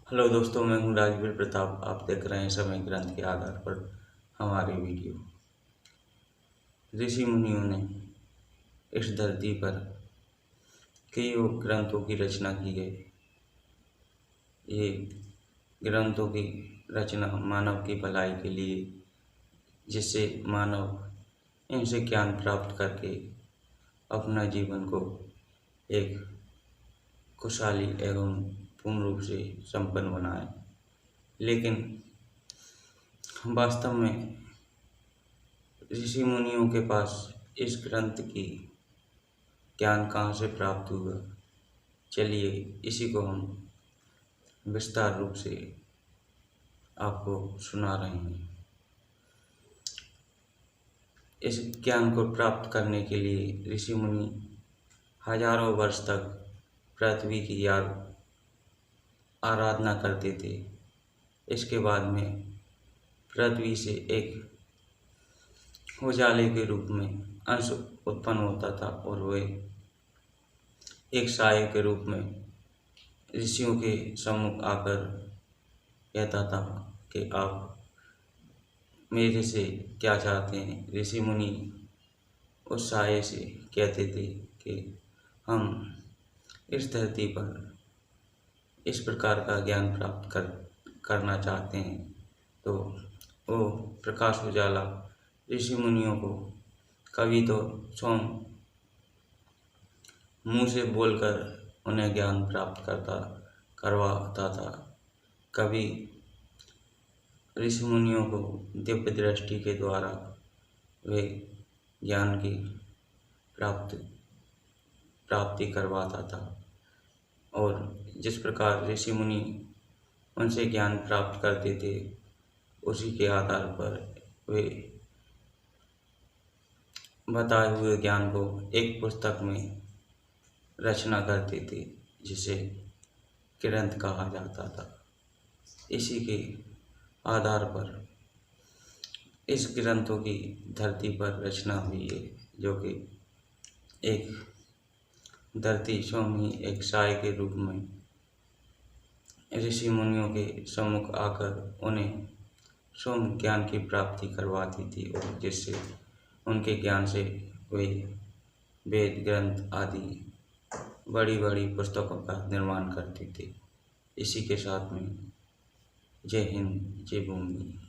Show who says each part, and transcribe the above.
Speaker 1: Hello दोस्तों, मैं हूं राजवीर प्रताप। आप देख रहे हैं समय ग्रंथ के आधार पर हमारे वीडियो। ऋषि मुनियों ने इस धरती पर कई ग्रंथों की रचना की है। ये ग्रंथों की रचना मानव की भलाई के लिए, जिससे मानव इनसे ज्ञान प्राप्त करके अपना जीवन को एक खुशहाली एवं पूर्ण रूप से संपन्न बनाए। लेकिन वास्तव में ऋषि मुनियों के पास इस ग्रंथ की ज्ञान कहाँ से प्राप्त हुआ, चलिए इसी को हम विस्तार रूप से आपको सुना रहे हैं। इस ज्ञान को प्राप्त करने के लिए ऋषि मुनि हजारों वर्ष तक पृथ्वी की आराधना करते थे। इसके बाद में पृथ्वी से एक उजाले के रूप में अंश उत्पन्न होता था और वह एक साये के रूप में ऋषियों के सम्मुख आकर कहता था कि आप मेरे से क्या चाहते हैं। ऋषि मुनि उस साये से कहते थे कि हम इस धरती पर इस प्रकार का ज्ञान प्राप्त करना चाहते हैं। तो वो प्रकाश उजाला ऋषि मुनियों को कभी तो स्वयं मुँह से बोलकर उन्हें ज्ञान प्राप्त करवाता था, कभी ऋषि मुनियों को दिव्य दृष्टि के द्वारा वे ज्ञान की प्राप्ति करवाता था। और जिस प्रकार ऋषि मुनि उनसे ज्ञान प्राप्त करते थे, उसी के आधार पर वे बताए हुए ज्ञान को एक पुस्तक में रचना करते थे, जिसे ग्रंथ कहा जाता था। इसी के आधार पर इस ग्रंथों की धरती पर रचना हुई है, जो कि एक धरती स्वयं ही एक साये के रूप में ऋषि मुनियों के सम्मुख आकर उन्हें स्वयं ज्ञान की प्राप्ति करवाती थी, और जिससे उनके ज्ञान से वे वेद ग्रंथ आदि बड़ी बड़ी पुस्तकों का निर्माण करते थे। इसी के साथ में जय हिंद, जय भूमि।